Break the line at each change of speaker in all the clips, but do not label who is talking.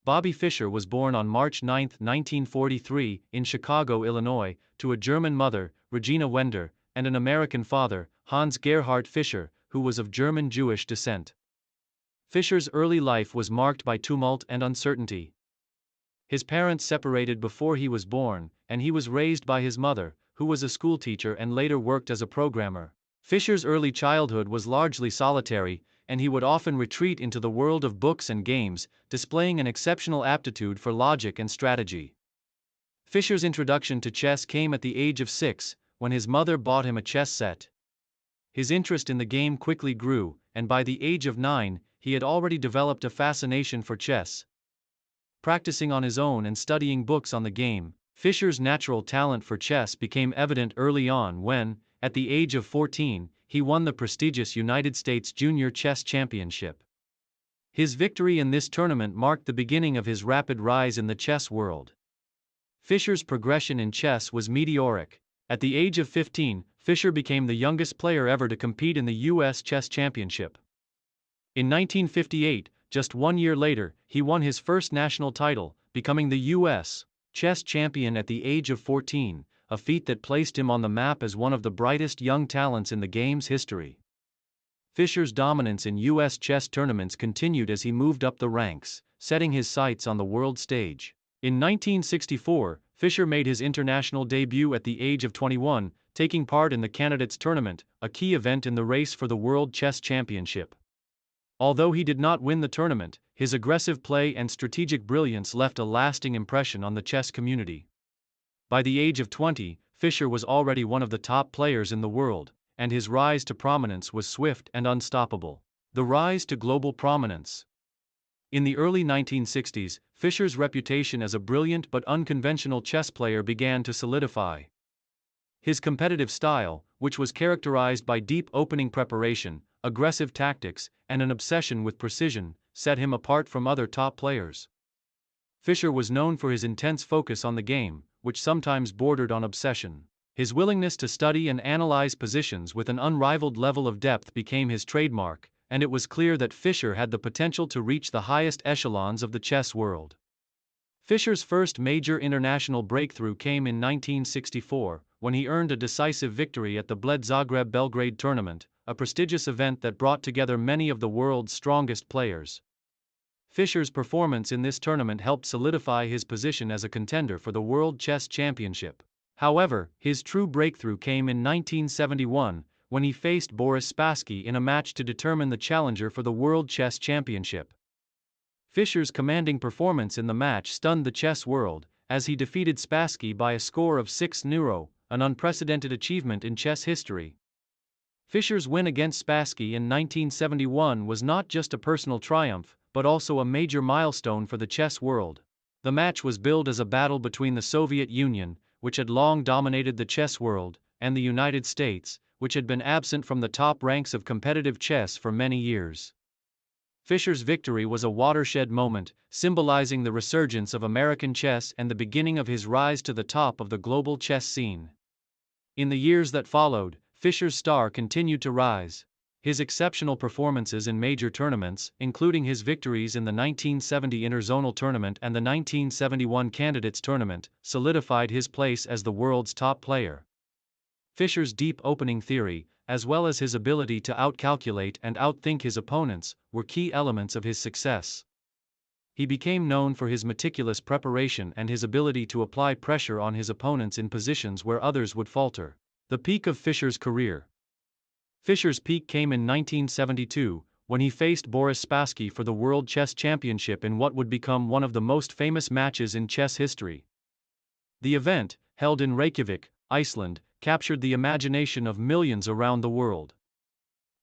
Bobby Fischer was born on March 9, 1943, in Chicago, Illinois, to a German mother, Regina Wender, and an American father, Hans Gerhard Fischer, who was of German Jewish descent. Fischer's early life was marked by tumult and uncertainty. His parents separated before he was born, and he was raised by his mother, who was a schoolteacher and later worked as a programmer. Fischer's early childhood was largely solitary, and he would often retreat into the world of books and games, displaying an exceptional aptitude for logic and strategy. Fischer's introduction to chess came at the age of 6, when his mother bought him a chess set. His interest in the game quickly grew, and by the age of 9, he had already developed a fascination for chess. Practicing on his own and studying books on the game, Fischer's natural talent for chess became evident early on when, at the age of 14, he won the prestigious United States Junior Chess Championship. His victory in this tournament marked the beginning of his rapid rise in the chess world. Fischer's progression in chess was meteoric. At the age of 15, Fischer became the youngest player ever to compete in the U.S. Chess Championship. In 1958, just 1 year later, he won his first national title, becoming the U.S. chess champion at the age of 14, a feat that placed him on the map as one of the brightest young talents in the game's history. Fischer's dominance in U.S. chess tournaments continued as he moved up the ranks, setting his sights on the world stage. In 1964, Fischer made his international debut at the age of 21, taking part in the Candidates Tournament, a key event in the race for the World Chess Championship. Although he did not win the tournament, his aggressive play and strategic brilliance left a lasting impression on the chess community. By the age of 20, Fischer was already one of the top players in the world, and his rise to prominence was swift and unstoppable. The rise to global prominence. In the early 1960s, Fischer's reputation as a brilliant but unconventional chess player began to solidify. His competitive style, which was characterized by deep opening preparation, aggressive tactics, and an obsession with precision, set him apart from other top players. Fischer was known for his intense focus on the game, which sometimes bordered on obsession. His willingness to study and analyze positions with an unrivaled level of depth became his trademark, and it was clear that Fischer had the potential to reach the highest echelons of the chess world. Fischer's first major international breakthrough came in 1964, when he earned a decisive victory at the Bled Zagreb Belgrade tournament, a prestigious event that brought together many of the world's strongest players. Fischer's performance in this tournament helped solidify his position as a contender for the World Chess Championship. However, his true breakthrough came in 1971, when he faced Boris Spassky in a match to determine the challenger for the World Chess Championship. Fischer's commanding performance in the match stunned the chess world, as he defeated Spassky by a score of 6-0, an unprecedented achievement in chess history. Fischer's win against Spassky in 1971 was not just a personal triumph, but also a major milestone for the chess world. The match was billed as a battle between the Soviet Union, which had long dominated the chess world, and the United States, which had been absent from the top ranks of competitive chess for many years. Fischer's victory was a watershed moment, symbolizing the resurgence of American chess and the beginning of his rise to the top of the global chess scene. In the years that followed, Fischer's star continued to rise. His exceptional performances in major tournaments, including his victories in the 1970 Interzonal Tournament and the 1971 Candidates Tournament, solidified his place as the world's top player. Fischer's deep opening theory, as well as his ability to outcalculate and outthink his opponents, were key elements of his success. He became known for his meticulous preparation and his ability to apply pressure on his opponents in positions where others would falter. The peak of Fischer's career. Fischer's peak came in 1972, when he faced Boris Spassky for the World Chess Championship in what would become one of the most famous matches in chess history. The event, held in Reykjavik, Iceland, captured the imagination of millions around the world.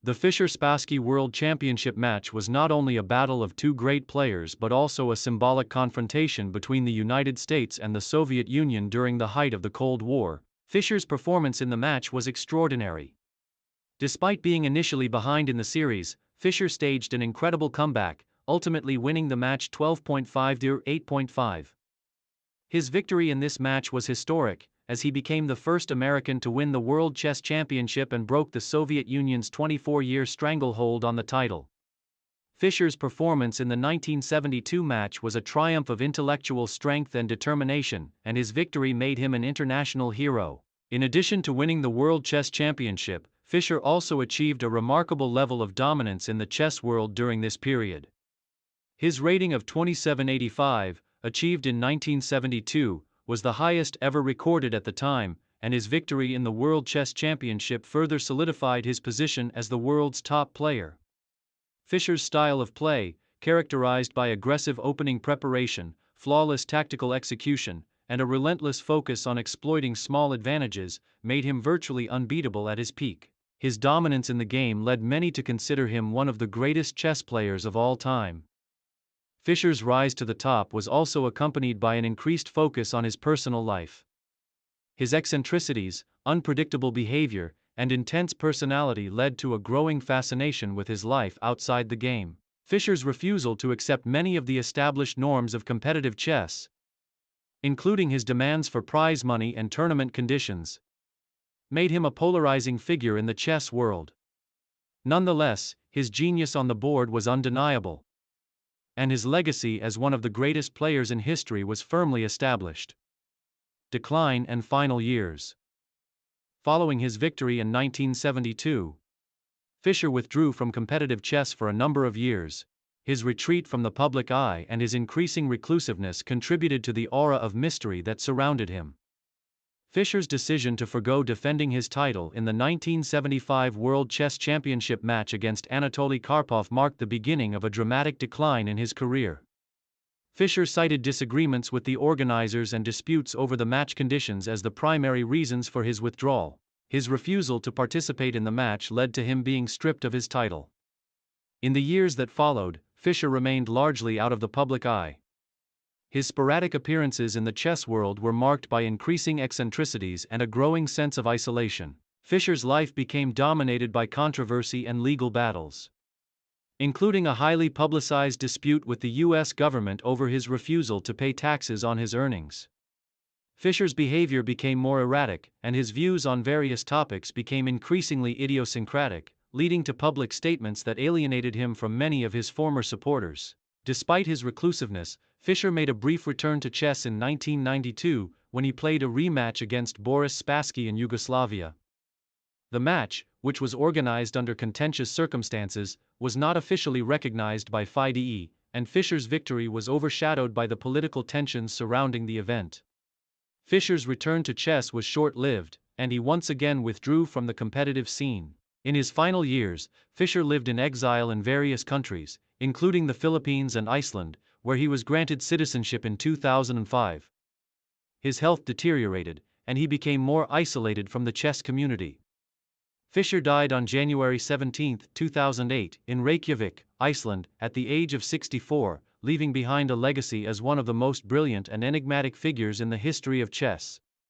The Fischer-Spassky World Championship match was not only a battle of two great players but also a symbolic confrontation between the United States and the Soviet Union during the height of the Cold War. Fischer's performance in the match was extraordinary. Despite being initially behind in the series, Fischer staged an incredible comeback, ultimately winning the match 12.5-8.5. His victory in this match was historic, as he became the first American to win the World Chess Championship and broke the Soviet Union's 24-year stranglehold on the title. Fischer's performance in the 1972 match was a triumph of intellectual strength and determination, and his victory made him an international hero. In addition to winning the World Chess Championship, Fischer also achieved a remarkable level of dominance in the chess world during this period. His rating of 2785, achieved in 1972, was the highest ever recorded at the time, and his victory in the World Chess Championship further solidified his position as the world's top player. Fischer's style of play, characterized by aggressive opening preparation, flawless tactical execution, and a relentless focus on exploiting small advantages, made him virtually unbeatable at his peak. His dominance in the game led many to consider him one of the greatest chess players of all time. Fischer's rise to the top was also accompanied by an increased focus on his personal life. His eccentricities, unpredictable behavior, and intense personality led to a growing fascination with his life outside the game. Fischer's refusal to accept many of the established norms of competitive chess, including his demands for prize money and tournament conditions, made him a polarizing figure in the chess world. Nonetheless, his genius on the board was undeniable, and his legacy as one of the greatest players in history was firmly established. Decline and final years. Following his victory in 1972, Fischer withdrew from competitive chess for a number of years. His retreat from the public eye and his increasing reclusiveness contributed to the aura of mystery that surrounded him. Fischer's decision to forgo defending his title in the 1975 World Chess Championship match against Anatoly Karpov marked the beginning of a dramatic decline in his career. Fischer cited disagreements with the organizers and disputes over the match conditions as the primary reasons for his withdrawal. His refusal to participate in the match led to him being stripped of his title. In the years that followed, Fischer remained largely out of the public eye. His sporadic appearances in the chess world were marked by increasing eccentricities and a growing sense of isolation. Fischer's life became dominated by controversy and legal battles, including a highly publicized dispute with the U.S. government over his refusal to pay taxes on his earnings. Fischer's behavior became more erratic, and his views on various topics became increasingly idiosyncratic, leading to public statements that alienated him from many of his former supporters. Despite his reclusiveness, Fischer made a brief return to chess in 1992, when he played a rematch against Boris Spassky in Yugoslavia. The match, which was organized under contentious circumstances, was not officially recognized by FIDE, and Fischer's victory was overshadowed by the political tensions surrounding the event. Fischer's return to chess was short-lived, and he once again withdrew from the competitive scene. In his final years, Fischer lived in exile in various countries, including the Philippines and Iceland, where he was granted citizenship in 2005. His health deteriorated, and he became more isolated from the chess community. Fischer died on January 17, 2008, in Reykjavik, Iceland, at the age of 64, leaving behind a legacy as one of the most brilliant and enigmatic figures in the history of chess.